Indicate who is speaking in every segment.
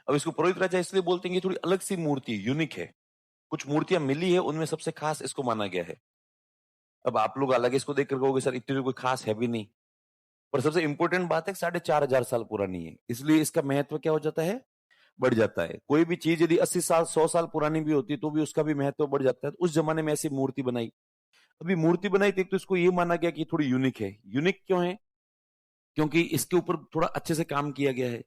Speaker 1: अब इसको पुरोहित राजा इसलिए बोलते हैं कि थोड़ी अलग सी मूर्ति है, यूनिक है। कुछ मूर्तियां मिली है, उनमें सबसे खास इसको माना गया है। अब आप लोग अलग इसको देख कर कहोगे सर इतनी तो कोई खास है भी नहीं। पर सबसे इंपॉर्टेंट बात है 4,500 साल पुरानी है, इसलिए इसका महत्व क्या हो जाता है, बढ़ जाता है। कोई भी चीज यदि 80 साल 100 साल पुरानी भी होती तो भी उसका भी महत्व बढ़ जाता है। तो उस जमाने में ऐसी मूर्ति बनाई। अभी मूर्ति बनाई थी तो इसको ये माना गया कि थोड़ी यूनिक है। यूनिक क्यों है? क्योंकि इसके ऊपर थोड़ा अच्छे से काम किया गया है।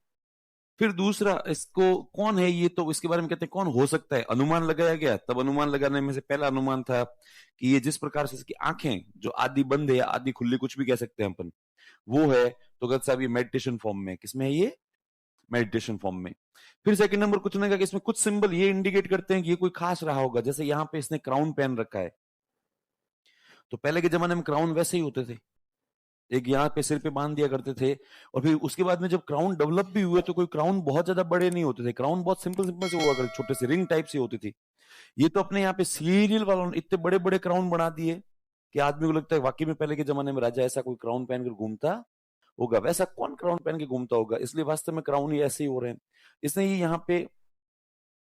Speaker 1: फिर दूसरा, इसको कौन है ये, तो इसके बारे में कहते हैं कौन हो सकता है, अनुमान लगाया गया। तब अनुमान लगाने में से पहला अनुमान था कि ये जिस प्रकार से इसकी आंखें जो आधी बंद है या आधी खुली, कुछ भी कह सकते हैं अपन, वो है। तो कहते साहब ये मेडिटेशन फॉर्म में, किसमें है ये, मेडिटेशन फॉर्म में। फिर सेकंड नंबर कुछ ने कहा कि इसमें कुछ सिंबल ये इंडिकेट करते हैं कि ये कोई खास रहा होगा। जैसे यहाँ पे इसने क्राउन पहन रखा है, तो पहले के जमाने में क्राउन वैसे ही होते थे, एक यहाँ पे सिर पे बांध दिया करते थे। और फिर उसके बाद में जब क्राउन डेवलप भी हुए तो कोई क्राउन बहुत ज्यादा बड़े नहीं होते थे, क्राउन बहुत सिंपल सिंपल से हुआ करते, छोटे से रिंग टाइप से होती थी। ये तो अपने यहाँ पे सीरियल वालों ने इतने बड़े बड़े क्राउन बना दिए कि आदमी को लगता है वाकई में पहले के जमाने में राजा ऐसा कोई क्राउन पहनकर घूमता होगा। वैसा कौन क्राउन पहन के घूमता होगा, इसलिए वास्तव में क्राउन ये ऐसे ही हो रहे हैं। इसने ये यहाँ पे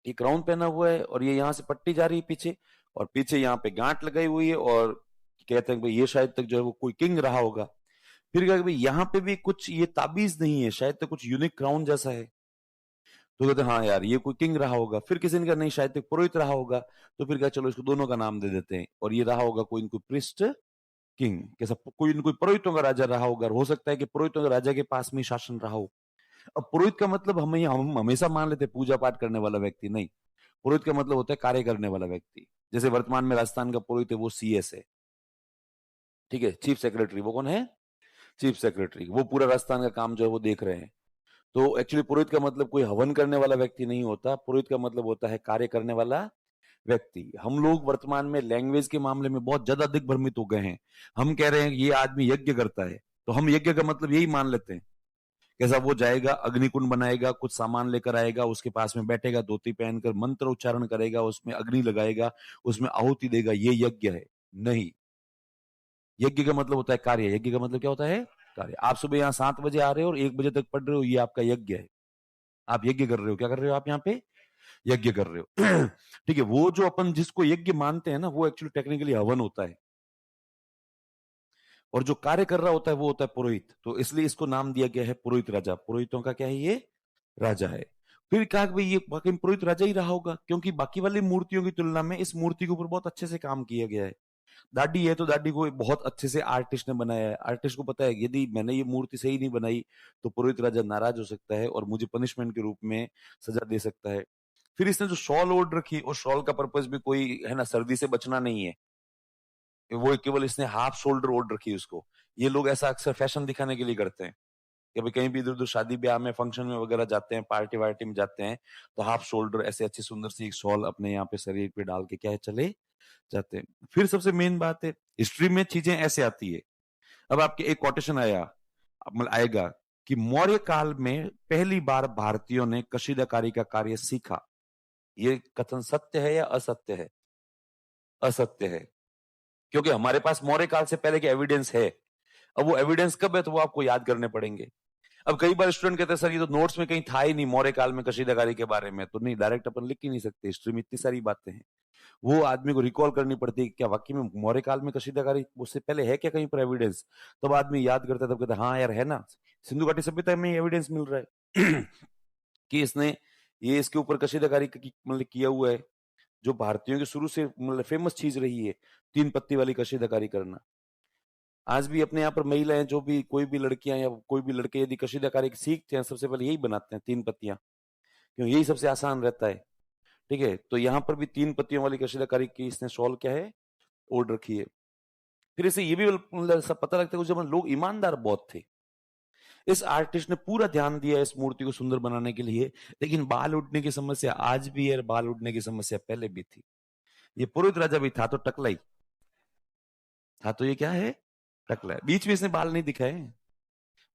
Speaker 1: ये क्राउन पहना हुआ है और ये यहाँ से पट्टी जा रही है पीछे, और पीछे यहाँ पे गांठ लगाई हुई है, और कहते हैं भाई ये शायद तक जो है वो कोई किंग रहा होगा। फिर कहा कि भाई यहाँ पे भी कुछ ये ताबीज नहीं है, शायद तो कुछ यूनिक क्राउन जैसा है। तो कहते हैं हाँ यार ये कोई किंग रहा होगा। फिर किसी ने कहा नहीं शायद तक पुरोहित रहा होगा। तो फिर कहा चलो इसको दोनों का नाम दे देते हैं, और ये रहा होगा कोई इनको प्रिस्ट किंग, कैसा कोई इनको पुरोहितों का राजा रहा होगा। हो सकता है कि पुरोहितों का राजा के पास में शासन रहा हो। अब पुरोहित का मतलब हम हमेशा मान लेते हैं पूजा पाठ करने वाला व्यक्ति, नहीं। पुरोहित का मतलब होता है कार्य करने वाला व्यक्ति। जैसे वर्तमान में राजस्थान का पुरोहित है वो CS है, ठीक है, चीफ सेक्रेटरी। वो कौन है? Chief secretary. वो पूरा राजस्थान का काम जो है वो देख रहे हैं। तो एक्चुअली पुरोहित का मतलब कोई हवन करने वाला व्यक्ति नहीं होता, पुरोहित का मतलब होता है कार्य करने वाला व्यक्ति। हम लोग वर्तमान में लैंग्वेज के मामले में बहुत ज्यादा दिग्भ्रमित हो गए हैं। हम कह रहे हैं कि ये आदमी यज्ञ करता है, तो हम यज्ञ का मतलब यही मान लेते हैं। कैसा, वो जाएगा अग्निकुंड बनाएगा, कुछ सामान लेकर आएगा, उसके पास में बैठेगा, धोती पहनकर मंत्र उच्चारण करेगा, उसमें अग्नि लगाएगा, उसमें आहुति देगा, ये यज्ञ है। नहीं, यज्ञ का मतलब होता है कार्य। यज्ञ का मतलब क्या होता है? कार्य। आप सुबह यहाँ 7 बजे आ रहे हो और 1 बजे तक पढ़ रहे हो, ये आपका यज्ञ है। आप यज्ञ कर रहे हो। क्या कर रहे हो आप यहाँ पे? यज्ञ कर रहे हो। ठीक है, वो जो अपन जिसको यज्ञ मानते हैं ना, वो एक्चुअली टेक्निकली हवन होता है, और जो कार्य कर रहा होता है वो होता है पुरोहित। तो इसलिए इसको नाम दिया गया है पुरोहित राजा। पुरोहितों का क्या है, ये राजा है। फिर कहा कि भाई ये बाकी पुरोहित राजा ही रहा होगा, क्योंकि बाकी वाली मूर्तियों की तुलना में इस मूर्ति के ऊपर बहुत अच्छे से काम किया गया है। दाढ़ी है तो दाढ़ी को बहुत अच्छे से आर्टिस्ट ने बनाया है। आर्टिस्ट को पता है यदि मैंने ये मूर्ति सही नहीं बनाई तो पुरोहित राजा नाराज हो सकता है और मुझे पनिशमेंट के रूप में सजा दे सकता है। फिर इसने जो शॉल ओढ़ रखी, उस शॉल का पर्पस भी कोई है ना, सर्दी से बचना नहीं है। वो केवल इसने हाफ शोल्डर ओढ़ रखी है उसको। ये लोग ऐसा अक्सर फैशन दिखाने के लिए करते हैं कि भाई कहीं भी इधर उधर शादी ब्याह में, फंक्शन में वगैरह जाते हैं, पार्टी वार्टी में जाते हैं, तो हाफ शोल्डर ऐसे अच्छी सुंदर सी एक शॉल अपने यहाँ पे शरीर पे डाल के क्या है चले जाते हैं। फिर सबसे मेन बात है, हिस्ट्री में चीजें ऐसे आती है। अब आपके एक कोटेशन आएगा कि मौर्य काल में पहली बार भारतीयों ने कशीदाकारी का कार्य सीखा। ये कथन सत्य है या असत्य है? असत्य है, क्योंकि हमारे पास मौर्य काल से पहले के एविडेंस है। अब वो एविडेंस कब है तो वो आपको याद करने पड़ेंगे। अब कई बार स्टूडेंट कहते हैं सर ये तो नोट्स में कहीं था ही नहीं मौर्य काल में कशीदाकारी के बारे में। तो नहीं, डायरेक्ट अपन लिख ही नहीं सकते, हिस्ट्री में इतनी सारी बातें हैं, वो आदमी को रिकॉल करनी पड़ती है कि क्या वाकई में मौर्य काल में कशीदाकारी उससे पहले है क्या कहीं पर एविडेंस। तब आदमी याद करता है, तब कहता है हाँ यार है ना, सिंधु घाटी सभ्यता में एविडेंस मिल रहा है कि इसने ये इसके ऊपर कशीदाकारी मतलब किया हुआ है, जो भारतीयों की शुरू से मतलब फेमस चीज रही है, 3 पत्ती वाली कशीदाकारी करना। आज भी अपने यहाँ पर महिलाएं, जो भी कोई भी लड़कियां या कोई भी लड़के यदि कशीदाकारी सीखते हैं, सबसे पहले यही बनाते हैं 3 पत्तियां, क्यों, यही सबसे आसान रहता है। ठीक है, तो यहाँ पर भी 3 पत्तियों वाली कशीदाकारी की इसने शॉल क्या है, ओढ़ रखी है। फिर इसे ये भी मतलब सब पता लगता है उस जमाने लोग ईमानदार बहुत थे। इस आर्टिस्ट ने पूरा ध्यान दिया इस मूर्ति को सुंदर बनाने के लिए, लेकिन बाल उठने की समस्या आज भी है, बाल उठने की समस्या पहले भी थी। ये पुरोहित राजा भी था तो टकला ही था, तो ये क्या है, टकला है। बीच में इसने बाल नहीं दिखाए,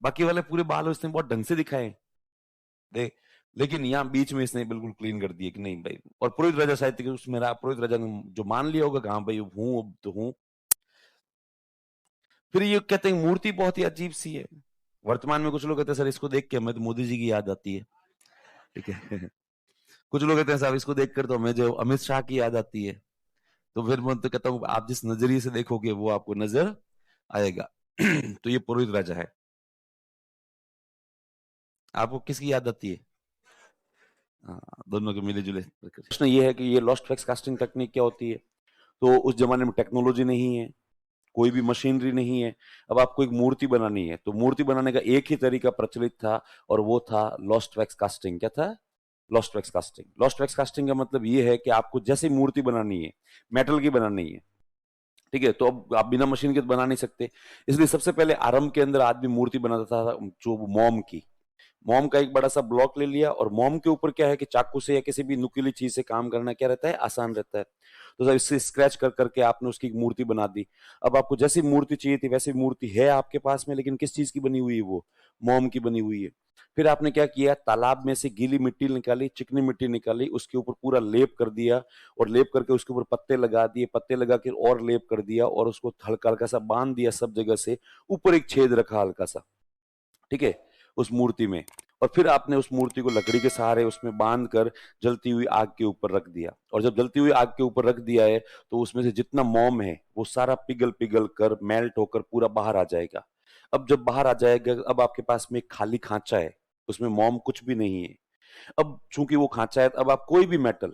Speaker 1: बाकी वाले पूरे बाल उसने बहुत ढंग से दिखाए देख, लेकिन यहाँ बीच में इसने बिल्कुल क्लीन कर दिया कि नहीं भाई। और पुरोहित राजा साहित्य के उसमें पुरोहित राजा ने जो मान लिया होगा, कहा भाई हूं तो हूं। फिर ये कहते हैं मूर्ति बहुत ही अजीब सी है। वर्तमान में कुछ लोग कहते हैं सर इसको देख के हमें तो मोदी जी की याद आती है। ठीक है। कुछ लोग कहते हैं साहब इसको देखकर तो हमें जो अमित शाह की याद आती है, तो फिर मैं तो कहता हूँ आप जिस नजरिए से देखोगे वो आपको नजर आएगा। तो ये पुरोहित राजा है। आपको किसकी याद आती है? हाँ, दोनों के मिले जुले प्रश्न ये है कि ये लॉस्ट फैक्स कास्टिंग टेक्निक क्या होती है। तो उस जमाने में टेक्नोलॉजी नहीं है, कोई भी मशीनरी नहीं है। अब आपको एक मूर्ति बनानी है, तो मूर्ति बनाने का एक ही तरीका प्रचलित था, और वो था लॉस्ट वैक्स कास्टिंग। क्या था? Lost wax casting. Lost wax casting का मतलब ये है कि आपको जैसी मूर्ति बनानी है, मेटल की बनानी है, ठीक है, तो अब आप बिना मशीन के तो बना नहीं सकते। इसलिए सबसे पहले आरंभ के अंदर आदमी मूर्ति बनाता था जो मोम की। मोम का एक बड़ा सा ब्लॉक ले लिया, और मोम के ऊपर क्या है कि चाकू से या किसी भी नुकीली चीज से काम करना क्या रहता है, आसान रहता है। तो जब इससे स्क्रैच कर करके आपने उसकी एक मूर्ति बना दी। अब आपको जैसी मूर्ति चाहिए थी वैसी मूर्ति है आपके पास में, लेकिन किस चीज की बनी हुई है? वो मोम की बनी हुई है। फिर आपने क्या किया, तालाब में से गीली मिट्टी निकाली, चिकनी मिट्टी निकाली, उसके ऊपर पूरा लेप कर दिया, और लेप करके उसके ऊपर पत्ते लगा दिए, पत्ते लगा के और लेप कर दिया, और उसको हल्का हल्का सा बांध दिया सब जगह से। ऊपर एक छेद रखा हल्का सा, ठीक है, उस मूर्ति में। और फिर आपने उस मूर्ति को लकड़ी के सहारे उसमें बांध कर जलती हुई आग के ऊपर रख दिया। और जब जलती हुई आग के ऊपर रख दिया है, तो उसमें से जितना मोम है वो सारा पिघल पिघल कर मेल्ट होकर पूरा बाहर आ जाएगा। अब जब बाहर आ जाएगा, अब आपके पास में एक खाली खांचा है, उसमें मोम कुछ भी नहीं है। अब चूंकि वो खांचा है, अब आप कोई भी मेटल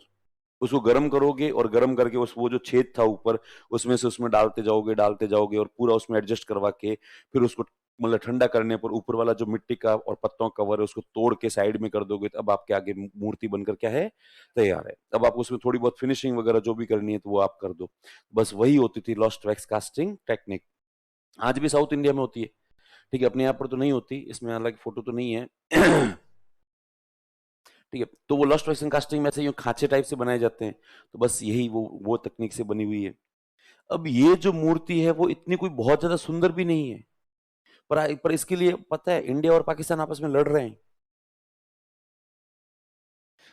Speaker 1: उसको गर्म करोगे, और गर्म करके उस वो जो छेद था ऊपर, उसमें से उसमें डालते जाओगे, और पूरा उसमें एडजस्ट करवा के फिर उसको मतलब ठंडा करने पर ऊपर वाला जो मिट्टी का और पत्तों का कवर है उसको तोड़ के साइड में कर दोगे, तो अब आपके आगे मूर्ति बनकर क्या है, तैयार है। अब आप उसमें थोड़ी बहुत फिनिशिंग वगैरह जो भी करनी है तो वो आप कर दो। बस वही होती थी लॉस्ट वैक्स कास्टिंग टेक्निक। आज भी साउथ इंडिया में होती है, ठीक है, अपने यहाँ पर तो नहीं होती, इसमें हालांकि फोटो तो नहीं है। ठीक है, तो वो लॉस्ट वैक्स कास्टिंग में से यूं खांचे टाइप से बनाए जाते हैं। तो बस यही वो तकनीक से बनी हुई है। अब ये जो मूर्ति है वो इतनी कोई बहुत ज्यादा सुंदर भी नहीं है, पर इसके लिए पता है इंडिया और पाकिस्तान आपस में लड़ रहे हैं।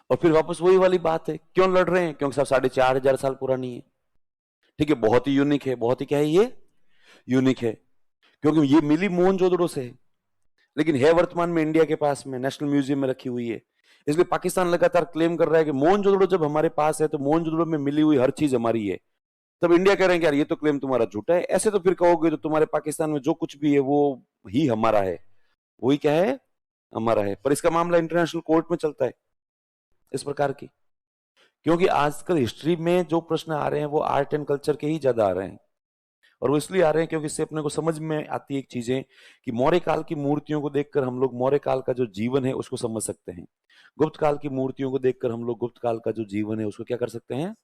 Speaker 1: और फिर वापस वही वाली बात है, क्यों लड़ रहे हैं? क्योंकि सब 4,500 साल पुरानी है। ठीक है, बहुत ही यूनिक है, बहुत ही क्या है ये, यूनिक है, क्योंकि ये मिली मोहनजोदड़ो से है, लेकिन है वर्तमान में इंडिया के पास में नेशनल म्यूजियम में रखी हुई है। इसलिए पाकिस्तान लगातार क्लेम कर रहा है कि मोहनजोदड़ो जब हमारे पास है तो मोहनजोदड़ो में मिली हुई हर चीज हमारी है। तब इंडिया कह रहे हैं कि यार ये तो क्लेम तुम्हारा झूठा है। ऐसे तो फिर कहोगे तो तुम्हारे पाकिस्तान में जो कुछ भी है वो ही हमारा है, वही क्या है, हमारा है। पर इसका मामला इंटरनेशनल कोर्ट में चलता है इस प्रकार की, क्योंकि आजकल हिस्ट्री में जो प्रश्न आ रहे हैं वो आर्ट एंड कल्चर के ही ज्यादा आ रहे हैं। और वो इसलिए आ रहे हैं क्योंकि इससे अपने को समझ में आती है एक चीजें, कि मौर्य काल की मूर्तियों को देखकर हम लोग मौर्य काल का जो जीवन है उसको समझ सकते हैं। गुप्त काल की मूर्तियों को देखकर हम लोग गुप्त काल का जो जीवन है उसको क्या कर सकते हैं,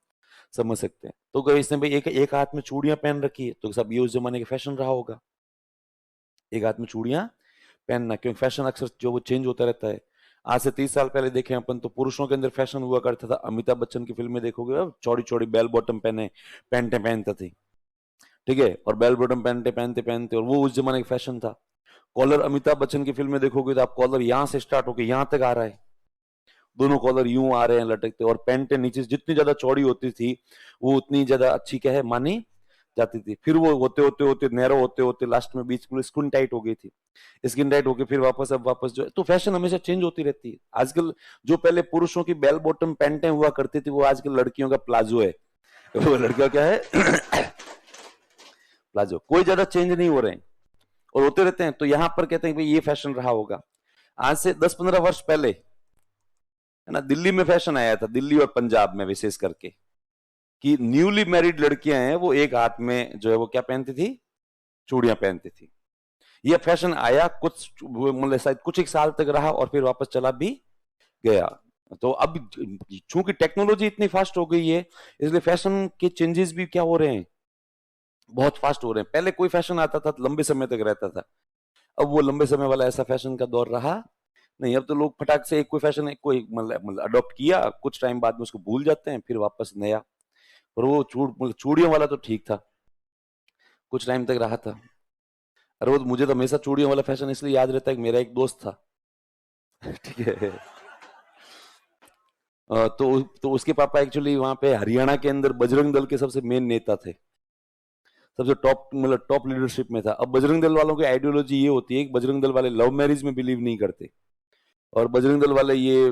Speaker 1: समझ सकते हैं। तो अगर इसने भाई एक हाथ में चूड़ियां पहन रखी है, तो सब ये उस जमाने का फैशन रहा होगा, एक हाथ में चूड़ियां पहनना, क्योंकि फैशन अक्सर जो वो चेंज होता रहता है। आज से 30 साल पहले देखें अपन तो पुरुषों के अंदर फैशन हुआ करता था, अमिताभ बच्चन की फिल्में देखोगे अब चौड़ी चौड़ी बेल बॉटम पहने पैंटे पहनते थे, ठीक है, और बेल बॉटम पहनते पहनते पहनते, और वो उस जमाने का फैशन था। कॉलर अमिताभ बच्चन की फिल्में देखोगे तो आप कॉलर यहां से स्टार्ट होकर यहां तक आ रहा है, दोनों कॉलर यूं आ रहे हैं लटकते, और पैंटें नीचे से जितनी ज्यादा चौड़ी होती थी वो उतनी ज्यादा अच्छी क्या है, मानी जाती थी। फिर वो होते होते होते नैरो होते होते लास्ट में बीच में स्किन टाइट हो गई थी, स्किन टाइट होके फिर वापस अब वापस जो है, तो फैशन हमेशा चेंज होती रहती है। आजकल जो पहले पुरुषों की बेल बॉटम पैंटें हुआ करती थी वो आजकल लड़कियों का प्लाजो है। वो लड़कियों क्या है, प्लाजो। कोई ज्यादा चेंज नहीं हो रहे हैं और होते रहते हैं। तो यहां पर कहते हैं भाई ये फैशन रहा होगा। आज से 10-15 वर्ष पहले है ना, दिल्ली में फैशन आया था, दिल्ली और पंजाब में विशेष करके, कि न्यूली मैरिड लड़कियां हैं वो एक हाथ में जो है वो क्या पहनती थी, चूड़ियां पहनती थी। ये फैशन आया कुछ मतलब शायद कुछ एक साल तक रहा और फिर वापस चला भी गया। तो अब चूंकि टेक्नोलॉजी इतनी फास्ट हो गई है, इसलिए फैशन के चेंजेस भी क्या हो रहे हैं, बहुत फास्ट हो रहे हैं। पहले कोई फैशन आता था तो लंबे समय तक रहता था, अब वो लंबे समय वाला ऐसा फैशन का दौर रहा नहीं। अब तो लोग फटाक से एक कोई फैशन एक कोई मतलब अडॉप्ट किया, कुछ टाइम बाद में उसको भूल जाते हैं, फिर वापस नया। और वो चूड़ियों वाला तो ठीक था, कुछ टाइम तक रहा था। अरे वो मुझे तो हमेशा चूड़ियों वाला फैशन इसलिए याद रहता है कि मेरा एक दोस्त था ठीक है, तो उसके पापा एक्चुअली वहां पे हरियाणा के अंदर बजरंग दल के सबसे मेन नेता थे, सबसे टॉप मतलब टॉप लीडरशिप में था। अब बजरंग दल वालों की आइडियोलॉजी ये होती है कि बजरंग दल वाले लव मैरिज में बिलीव नहीं करते, और बजरंग दल वाले ये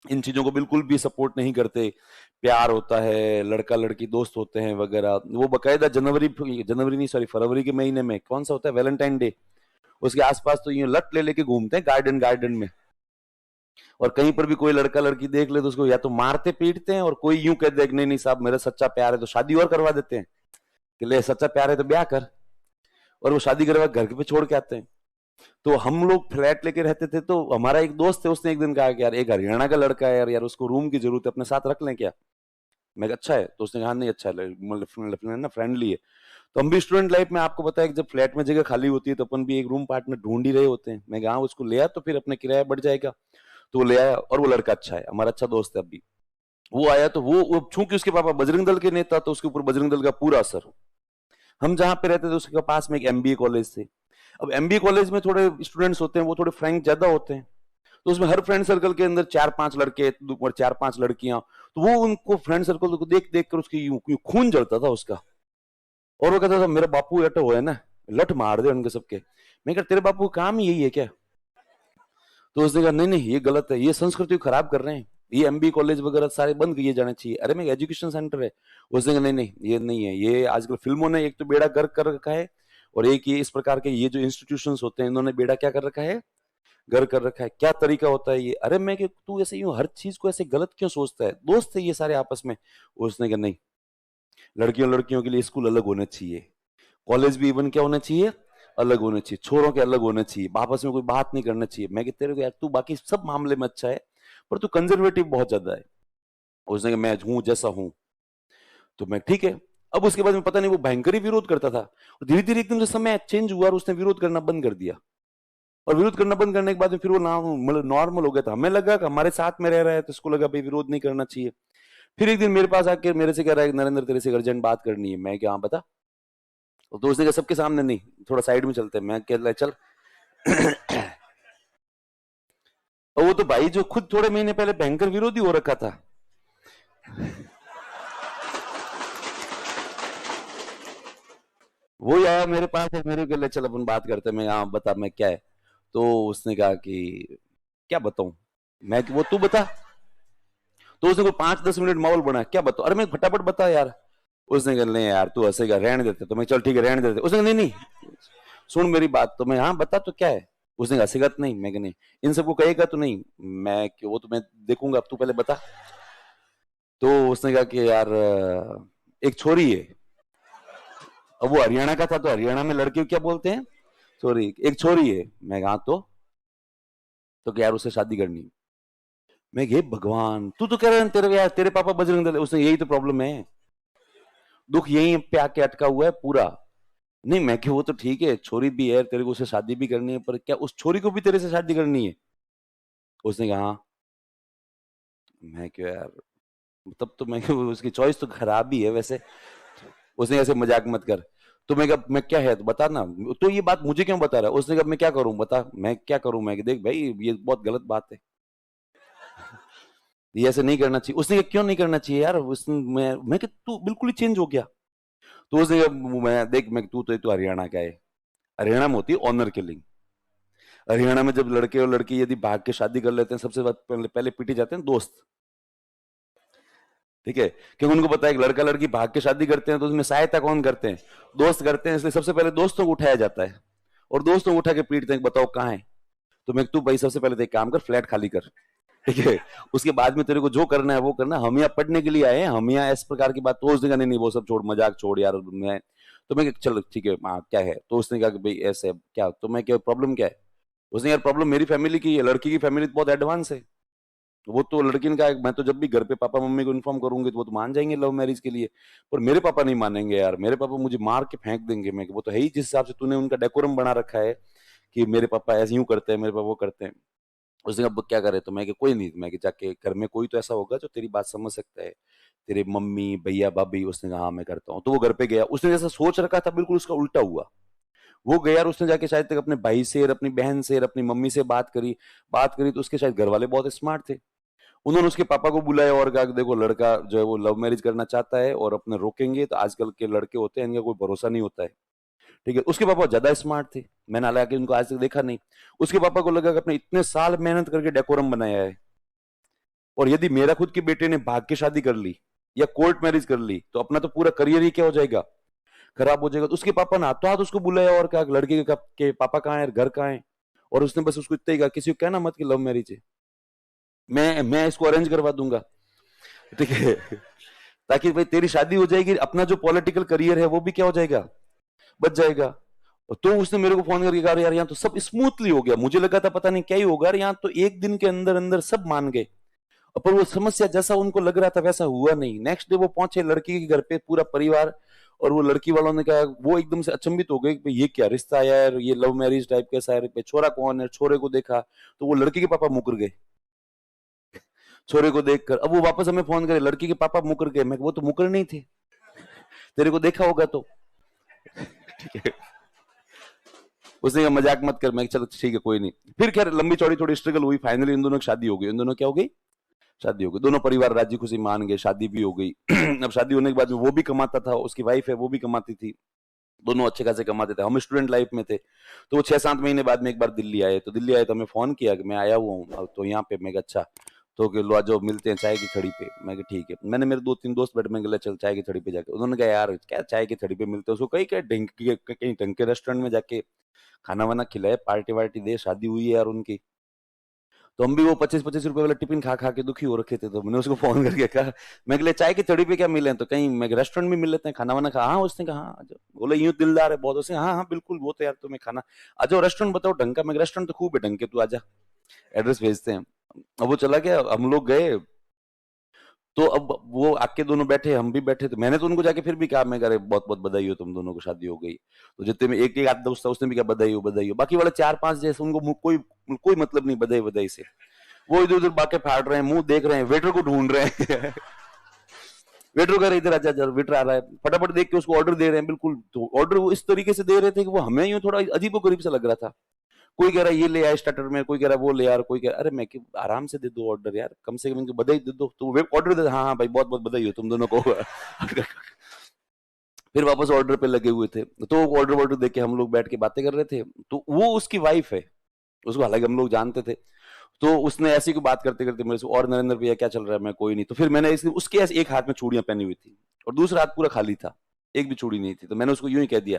Speaker 1: इन चीजों को बिल्कुल भी सपोर्ट नहीं करते। प्यार होता है, लड़का लड़की दोस्त होते हैं वगैरह। वो बकायदा जनवरी जनवरी नहीं सॉरी फरवरी के महीने में कौन सा होता है, वैलेंटाइन डे, उसके आसपास तो ये लट ले लेके घूमते हैं गार्डन गार्डन में। और कहीं पर भी कोई लड़का लड़की देख ले तो उसको या तो मारते पीटते हैं, और कोई यूं कह दे नहीं नहीं साहब मेरा सच्चा प्यार है तो शादी और करवा देते हैं कि ले सच्चा प्यार है तो ब्याह कर, और वो शादी करवा घर पे छोड़ के आते हैं। तो हम लोग फ्लैट लेके रहते थे, तो हमारा एक दोस्त है, उसने एक दिन कहा कि यार एक हरियाणा का लड़का है यार, यार उसको रूम की जरूरत है, अपने साथ रख लें क्या? मैं अच्छा है, तो उसने कहा नहीं अच्छा है, मतलब ना फ्रेंडली है। तो हम भी स्टूडेंट लाइफ में आपको पता है कि जब फ्लैट में जगह खाली होती है तो अपन भी एक रूम पार्टनर ढूंढ ही रहे होते हैं। मैं कहा उसको ले आया तो फिर अपने किराया बढ़ जाएगा, तो वो ले आया, और वो लड़का अच्छा है, हमारा अच्छा दोस्त है अभी। वो आया तो वो चूंकि उसके पापा बजरंग दल के नेता, तो उसके ऊपर बजरंग दल का पूरा असर। हम जहां पे रहते थे उसके पास में एक एमबीए कॉलेज थे। अब एमबीए कॉलेज में थोड़े स्टूडेंट्स होते हैं, वो थोड़े फ्रैंक ज्यादा होते हैं, तो उसमें हर फ्रेंड सर्कल के अंदर 4-5 लड़के और 4-5 लड़कियां, तो वो उनको फ्रेंड सर्कल को देख देख कर उसकी यूं खून जलता था उसका। और वो कहता था मेरा बापू अटो हो है ना, लठ मार दे उनके सबके। मैं कहा तेरे बापू का काम ही यही है क्या? तो उसने कहा नहीं नहीं ये गलत है, ये संस्कृति को खराब कर रहे हैं, ये एमबी कॉलेज वगैरह सारे बंद किए जाने चाहिए। अरे मैं एजुकेशन सेंटर है। उसने कहा नहीं नहीं ये नहीं है, ये आजकल फिल्मों ने एक तो बेड़ा गर्क कर रखा है, और एक ये इस प्रकार के ये जो इंस्टीट्यूशंस होते हैं इन्होंने बेड़ा क्या कर रखा है, घर कर रखा है। क्या तरीका होता है ये? अरे मैं कि तू ऐसे यूं हर चीज को ऐसे गलत क्यों सोचता है, दोस्त है ये सारे आपस में। उसने कहा नहीं, लड़कियों लड़कियों के लिए स्कूल अलग होने चाहिए, कॉलेज भी इवन क्या होना चाहिए, अलग होने चाहिए, छोरों के अलग होने चाहिए, आपस में कोई बात नहीं करना चाहिए। मैं तेरे को यार तू बाकी सब मामले में अच्छा है पर तू कंजर्वेटिव बहुत ज्यादा है। उसने कहा मैं हूं जैसा हूं। तो मैं ठीक है। अब उसके बाद में पता नहीं वो भयंकर ही विरोध करता था, और धीरे धीरे एकदम से समय चेंज हुआ और उसने विरोध करना बंद कर दिया। और विरोध करना बंद करने के बाद में फिर वो नाम मतलब नॉर्मल हो गया था। हमें लगा कि हमारे साथ में रह रहा है तो इसको लगा भाई विरोध नहीं करना चाहिए। फिर एक दिन मेरे पास आके मेरे से कह रहा है नरेंद्र तेरे से अर्जेंट बात करनी है। मैं क्या, हाँ बता। तो उसने कहा सबके सामने नहीं, थोड़ा साइड में चलते हैं। मैं कह रहा चल। और वो तो भाई जो खुद थोड़े महीने पहले भयंकर विरोधी हो रखा था, वो आया मेरे पास है, मेरे को ले चल अपन बात करते हैं। मैं हाँ बता मैं क्या है। तो उसने कहा कि क्या बताऊं। मैं कि वो तू बता। तो उसने कोई 5-10 मिनट माहौल बना, क्या बताओ, अरे मैं फटाफट बता यार। उसने कहा नहीं यार तू हंसेगा, रहने देते। तो मैं चल ठीक है रहने देते। उसने कहा नहीं नहीं सुन मेरी बात। तो मैं हाँ बता तो क्या है। उसने कहा हंसेगा तो नहीं। मैं कहा नहीं, इन सबको कहेगा तो नहीं। मैं कि वो तो मैं देखूंगा, अब तू पहले बता। तो उसने कहा कि यार एक छोरी है। अब वो हरियाणा का था, तो हरियाणा में लड़के को क्या बोलते हैं, छोरी। एक छोरी है। मैं कहा तो क्या यार उससे शादी करनी है। मैं ये भगवान तू तो कह रहा है तेरे यार तेरे पापा बजरंग दल है। उसने यही तो प्रॉब्लम है, दुख यही पे आके अटका हुआ है पूरा। नहीं मैं कि वो तो ठीक है छोरी भी है, तेरे को उससे शादी भी करनी है, पर क्या उस छोरी को भी तेरे से शादी करनी है? उसने कहा हाँ। मैं क्यों यार, तब तो मैं क्यों, उसकी चॉइस तो खराब ही है वैसे। उसने ऐसे मजाक मत कर। तो मैं कहा मैं क्या है तो बता ना। तो ये बात मुझे क्यों बता रहा है? उसने कहा मैं क्या करूं बता, मैं क्या करूं। मैं देख भाई ये बहुत गलत बात है, ये ऐसे नहीं करना चाहिए। उसने कहा क्यों नहीं करना चाहिए यार? मैं कि तू बिल्कुल ही चेंज हो गया। तो उसने कहा मैं देख मैं तू तो हरियाणा का है, हरियाणा में होती है ऑनर किलिंग। हरियाणा में जब लड़के और लड़की यदि भाग के शादी कर लेते हैं, सबसे पहले पीटे जाते हैं दोस्त। ठीक है, क्योंकि उनको पता है कि लड़का लड़की भाग के शादी करते हैं तो उसमें सहायता कौन करते हैं, दोस्त करते हैं। इसलिए सबसे पहले दोस्तों को उठाया जाता है, और दोस्तों को उठा के पीटते हैं बताओ कहाँ है। तो मैं तू भाई सबसे पहले तो एक काम कर, फ्लैट खाली कर। ठीक है, उसके बाद में तेरे को जो करना है वो करना, हम यहाँ पढ़ने के लिए आए हैं, हम यहाँ इस प्रकार की बात। तो उसने कहा नहीं नहीं वो सब छोड़, मजाक छोड़ यार। मैं तो मैं चलो ठीक है हाँ क्या है। तो उसने कहा कि भाई ऐसे क्या, तो मैं क्या प्रॉब्लम क्या है। उसने यार प्रॉब्लम मेरी फैमिली की है, लड़की की फैमिली बहुत एडवांस है। वो तो लड़की ने कहा मैं तो जब भी घर पे पापा मम्मी को इन्फॉर्म करूंगी तो वो तो मान जाएंगे लव मैरिज के लिए, पर मेरे पापा नहीं मानेंगे यार, मेरे पापा मुझे मार के फेंक देंगे। मैं वो तो है ही, जिस हिसाब से तूने उनका डेकोरम बना रखा है कि मेरे पापा ऐसे यूं करते हैं, मेरे पापा वो करते हैं। उसने कहा क्या करे। तो मैं कि कोई नहीं, मैं कि जाके घर में कोई तो ऐसा होगा जो तेरी बात समझ सकता है, तेरे मम्मी भैया भाभी। उसने कहा हाँ मैं करता हूँ। तो वो घर पे गया, उसने जैसा सोच रखा था बिल्कुल उसका उल्टा हुआ। वो गया और उसने जाके शायद तक अपने भाई से और अपनी बहन से और अपनी मम्मी से बात करी तो उसके शायद घर वाले बहुत स्मार्ट थे। उन्होंने उसके पापा को बुलाया और कहा कि देखो लड़का जो है वो लव मैरिज करना चाहता है और अपने रोकेंगे तो, आजकल के लड़के होते हैं इनका कोई भरोसा नहीं होता है। ठीक है। उसके पापा ज्यादा स्मार्ट थे, मैंने हालांकि उनको आज तक देखा नहीं। उसके पापा को लगा कि अपने इतने साल मेहनत करके डेकोरम बनाया है, और यदि मेरा खुद के बेटे ने भाग के शादी कर ली या कोर्ट मैरिज कर ली तो अपना तो पूरा करियर ही क्या हो जाएगा, खराब हो जाएगा। तो उसके पापा ने हाथों हाथ उसको बुलाया और कहा लड़के के पापा कहाँ है, घर कहाँ है, और उसने बस उसको इतना ही कहा किसी को कहना मत कि लव मैरिज है, मैं इसको अरेंज करवा दूंगा, ठीक है, ताकि भाई तेरी शादी हो जाएगी, अपना जो पॉलिटिकल करियर है वो भी क्या हो जाएगा, बच जाएगा। तो उसने मेरे को फोन करके कहा यार यहाँ तो सब स्मूथली हो गया, मुझे लगा था पता नहीं क्या ही होगा, यहाँ तो एक दिन के अंदर अंदर सब मान गए, पर वो समस्या जैसा उनको लग रहा था वैसा हुआ नहीं। नेक्स्ट डे वो पहुंचे लड़की के घर पे पूरा परिवार, और वो लड़की वालों ने कहा, वो एकदम से अचंभित हो गए कि ये क्या रिश्ता है यार, ये लव मैरिज टाइप कैसा है, छोरा कौन है, छोरे को देखा तो वो लड़की के पापा मुकर गए छोरे को देखकर। अब वो वापस हमें फोन करे लड़की के पापा मुकर गए, मैं वो तो मुकर नहीं थे, तेरे को देखा होगा तो, ठीक है। उसने कहा मजाक मत कर, मैं चलो ठीक है कोई नहीं। फिर खैर लंबी चौड़ी थोड़ी स्ट्रगल हुई, फाइनली इन दोनों की शादी हो गई। इन दोनों क्या हो गई, शादी हो गई, दोनों परिवार राजी खुशी मान गए, शादी भी हो गई। अब शादी होने के बाद में वो भी कमाता था, उसकी वाइफ है वो भी कमाती थी, दोनों अच्छे खासे कमाते थे। हम स्टूडेंट लाइफ में थे, तो वो 6-7 महीने बाद में एक बार दिल्ली आए, तो दिल्ली आए तो हमें फोन किया कि मैं आया हुआ हूँ तो यहाँ पे। मैं अच्छा, तो कि लो आ जाओ मिलते हैं चाय की थड़ी पे। मैं ठीक है, मैंने मेरे 2-3 दोस्त बैठे, मैं चल चाय की थड़ी पे जाके, उन्होंने कहा यार क्या चाय की थड़ी पे मिलते हैं, उसको कहीं क्या कहीं ढंग के रेस्टोरेंट में जाके खाना वाना खिलाए, पार्टी वार्टी दे, शादी हुई है यार उनकी। तो हम भी वो 25-25 रुपए वाला टिफिन खा खा के दुखी हो रखे थे, तो मैंने उसको फोन करके कहा, मैं कहले चाय की थड़ी पे क्या मिले, तो कहीं मैं रेस्टोरेंट में मिल लेते हैं खाना वाना खा। हाँ, उसने कहा हाँ, बोले यूं दिलदार है बहुत, उसने हाँ हाँ बिल्कुल, वो तो यार तुम्हें खाना आ जाओ, रेस्टोरेंट बताओ ढंग का। मैं रेस्टोरेंट तो खूब है ढंग के, तू आजा, एड्रेस भेजते हैं। अब वो चला गया, हम लोग गए, तो अब वो आके दोनों बैठे, हम भी बैठे, तो मैंने तो उनको जाके फिर भी कहा, मैं कह रहे बहुत बहुत बधाई हो, तुम दोनों को शादी हो गई। तो जितने में एक एक आध दोस्त था उसने भी कहा बधाई हो बधाई हो। बाकी वाले 4-5 जैसे उनको कोई कोई मतलब नहीं बधाई बधाई से, वो इधर उधर बाके फाड़ रहे हैं, मुंह देख रहे हैं, वेटर को ढूंढ रहे हैं। वेटर कह रहे इधर आजा, जरा वेटर आ रहा है, फटाफट देख के उसको ऑर्डर दे रहे हैं। बिल्कुल, तो ऑर्डर वो इस तरीके से दे रहे थे कि वो हमें यूं थोड़ा अजीबो गरीब सा लग रहा था। कोई कह रहा है ये ले आए स्टार्टर में, कोई कह रहा है वो ले यार, कोई कह रहा अरे मैं कि आराम से दे दो ऑर्डर यार, कम से कम इनको बधाई दे दो। तो वे ऑर्डर दे, हाँ हाँ भाई बहुत बहुत बधाई हो तुम दोनों को। फिर वापस ऑर्डर पे लगे हुए थे, तो ऑर्डर वॉर्डर देख के हम लोग बैठ के बातें कर रहे थे। तो वो उसकी वाइफ है, उसको हालांकि हम लोग जानते थे। तो उसने ऐसी को बात करते करते मेरे से, और नरेंद्र भैया क्या चल रहा है, मैं कोई नहीं। तो फिर मैंने उसके ऐसे एक हाथ में चूड़ियां पहनी हुई थी और दूसरा हाथ पूरा खाली था, एक भी चूड़ी नहीं थी। तो मैंने उसको यूं ही कह दिया,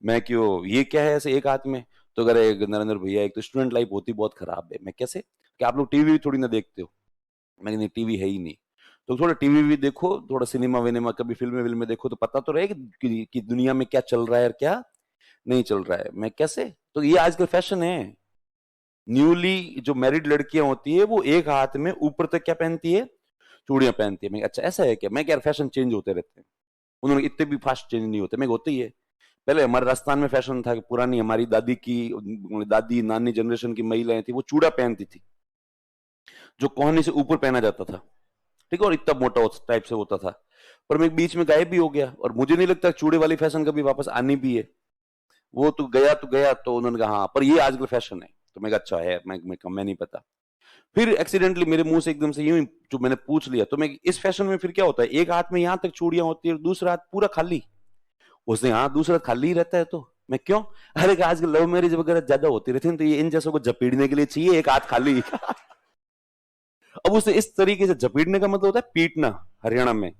Speaker 1: मैं क्यों ये क्या है ऐसे एक हाथ में। तो कह रहे नरेंद्र भैया एक तो स्टूडेंट लाइफ होती बहुत खराब है। मैं कैसे, कि आप लोग टीवी भी थोड़ी ना देखते हो। मैं नहीं, टीवी है ही नहीं, तो थोड़ा टीवी भी देखो, थोड़ा सिनेमा विनेमा, कभी फिल्में विल्में देखो, तो पता तो रहे कि दुनिया में क्या चल रहा है और क्या नहीं चल रहा है। मैं कैसे, तो ये आजकल फैशन है। न्यूली जो मैरिड लड़कियां होती है वो एक हाथ में ऊपर तक क्या पहनती है, चूड़ियां पहनती है। मैं अच्छा ऐसा है क्या, मैं क्या फैशन चेंज होते रहते हैं, उन्होंने इतने भी फास्ट चेंज नहीं होते, मैं होते ही है। पहले हमारे राजस्थान में फैशन था कि पुरानी हमारी दादी की, दादी नानी जनरेशन की महिलाएं थी, वो चूड़ा पहनती थी जो कोहनी से ऊपर पहना जाता था, ठीक है, और इतना मोटा टाइप से होता था। पर मैं बीच में गायब भी हो गया, और मुझे नहीं लगता चूड़े वाली फैशन कभी वापस आनी भी है। वो तो गया तो गया, तो उन्होंने कहा हाँ पर ये आजकल फैशन है। तो मैं अच्छा है, मैं नहीं पता। फिर एक्सीडेंटली मेरे मुंह से एकदम से यूं जो मैंने पूछ लिया, तो मैं इस फैशन में फिर क्या होता है, एक हाथ में यहां तक चूड़ियां होती है और दूसरा हाथ पूरा खाली। उसने हाँ दूसरा हाथ खाली ही रहता है, तो मैं क्यों, अरे आजकल लव मैरिज वगैरह ज्यादा होती रहती है, तो ये इन जैसों को जपीड़ने के लिए चाहिए एक हाथ खाली। अब उसने इस तरीके से जपीड़ने का मतलब होता है पीटना, हरियाणा में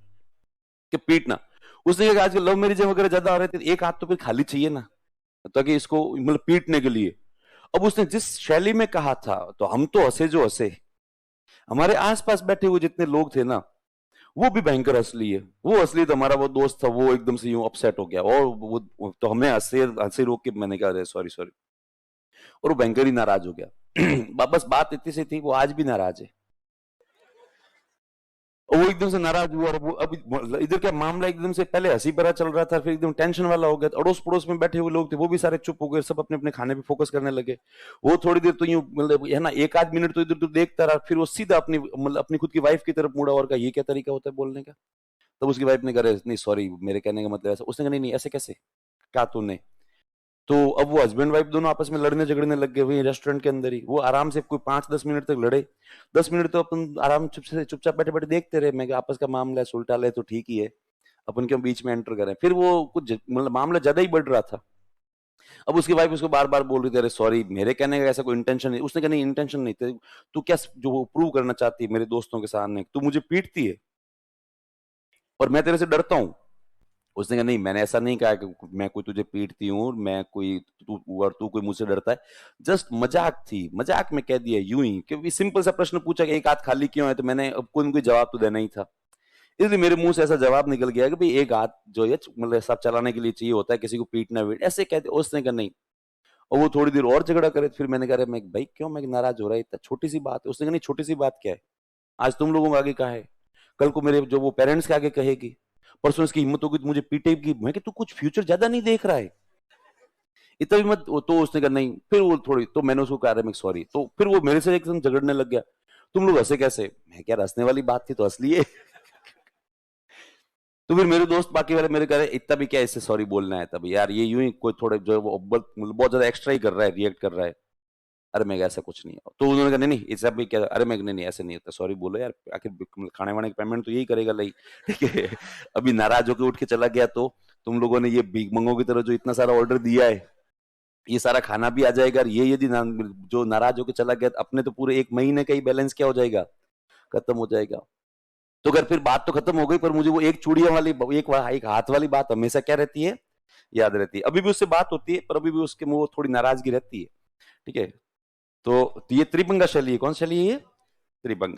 Speaker 1: कि पीटना। उसने कहा आजकल लव मैरिज वगैरह ज्यादा हो रही थी, एक हाथ तो फिर खाली चाहिए ना, ताकि इसको मतलब पीटने के लिए। अब उसने जिस शैली में कहा था, तो हम तो हंसे जो हंसे, हमारे आसपास बैठे हुए जितने लोग थे ना, वो भी भयंकर हंस लिए। वो असली तो हमारा वो दोस्त था, वो एकदम से यूं अपसेट हो गया, और वो तो हमें हंसे हंसे रोक के मैंने कहा सॉरी सॉरी, और वो भयंकर ही नाराज हो गया। बस बात इतनी सी थी, वो आज भी नाराज है। और वो एकदम से नाराज हुआ, और वो अब इधर क्या मामला एकदम से पहले हंसी भरा चल रहा था, फिर एकदम टेंशन वाला हो गया। अड़ोस पड़ोस में बैठे हुए लोग थे, वो भी सारे चुप हो गए, सब अपने अपने खाने पे फोकस करने लगे। वो थोड़ी देर तो यूं मतलब है ना, एक आध मिनट तो इधर उधर देखता रहा, फिर वो सीधा अपनी मतलब अपनी खुद की वाइफ की तरफ मुड़ा और कहा ये क्या तरीका होता है बोलने का। तब उसकी वाइफ ने कहा नहीं सॉरी, मेरे कहने का मतलब ऐसा। उसने कहा नहीं नहीं ऐसे कैसे कहा तूने। तो अब वो हस्बैंड वाइफ दोनों आपस में लड़ने झगड़ने लग गए वही रेस्टोरेंट के अंदर ही। वो आराम से कोई 5-10 मिनट तक लड़े। 10 मिनट तो अपन आराम चुपचाप बैठे बैठे देखते रहे। मैं आपस का मामला है, सुलटा ले तो ठीक ही है, अपन क्यों बीच में एंटर करें। फिर वो कुछ मतलब मामला ज्यादा ही बढ़ रहा था, अब उसकी वाइफ उसको बार-बार बोल रही थी, "अरे सॉरी, मेरे कहने का ऐसा कोई इंटेंशन नहीं।" उसने कहा, "नहीं, इंटेंशन नहीं थे। तू क्या जो प्रूव करना चाहती है मेरे दोस्तों के सामने? तू मुझे पीटती है और मैं तेरे से डरता हूँ।" उसने कहा, "नहीं, मैंने ऐसा नहीं कहा कि मैं कोई तुझे पीटती हूँ, मैं कोई तू और तू कोई मुझसे डरता है। जस्ट मज़ाक थी, मज़ाक में कह दिया यूँ ही, क्योंकि सिंपल सा प्रश्न पूछा कि एक हाथ खाली क्यों है? तो मैंने अब कोई न कोई जवाब तो देना ही था। इसलिए मेरे मुँह से ऐसा जवाब निकल गया कि भई एक हाथ जो है मतलब सब चलाने के लिए चाहिए होता है, किसी को पीटना-वीटना ऐसे कहते उसने कहा नहीं। और वो थोड़ी देर और झगड़ा करे, फिर मैंने कहा, "अरे! मैं भाई क्यों मैं नाराज़ हो रहा है? इतना छोटी-सी बात है।" उसने कहा, "नहीं, छोटी-सी बात क्या है? आज तुम लोगों के आगे कहा है, कल को मेरे जो वो पेरेंट्स के आगे कहेगी, परसों इसकी हिम्मत होगी तो मुझे पीटेगी।" मैं कहा, "तू कुछ फ्यूचर ज़्यादा नहीं देख रहा है? इतना भी मत।" तो उसने कहा, "नहीं।" फिर वो थोड़ी तो मैंने उसको कहा, "अरे! मैं सॉरी।" तो फिर वो मेरे से एकदम झगड़ने लग गया। "तुम लोग हँसे कैसे?" मैं कहा, "यार हँसने वाली बात थी तो हँस लिए।" तो फिर मेरे दोस्त बाकी वाले मेरे कह रहे, "इतना भी क्या इससे सॉरी बोलना है तभी यार, ये यूँ ही कोई थोड़े जो है वो बहुत ज़्यादा एक्स्ट्रा ही कर रहा है, रिएक्ट कर रहा है।" अरे मैं ऐसा कुछ नहीं है। तो उन्होंने कहा, "नहीं, नहीं, इससे भी क्या।" अरे मैं नहीं, नहीं ऐसे नहीं होता, सॉरी बोलो यार, आखिर खाने-वाने की पेमेंट तो यही करेगा लई, ठीक है? अभी नाराज़ होके उठ के चला गया तो तुम लोगों ने ये भीख मंगों की तरह जो इतना सारा ऑर्डर दिया है, ये सारा खाना भी आ जाएगा और ये यदि जो नाराज़ होके चला गया, तो अपने तो पूरे 1 महीने का ही बैलेंस क्या हो जाएगा? खत्म हो जाएगा। तो अगर फिर बात तो खत्म हो गई, पर मुझे वो एक चूड़ियों वाली एक हाथ वाली बात हमेशा क्या रहती है? याद रहती है। अभी भी उससे बात होती है, पर अभी भी उसके मुँह थोड़ी नाराज़गी रहती है। ठीक है? तो ये त्रिभंगा शैली है। कौन सी शैली है ये? त्रिभंगा।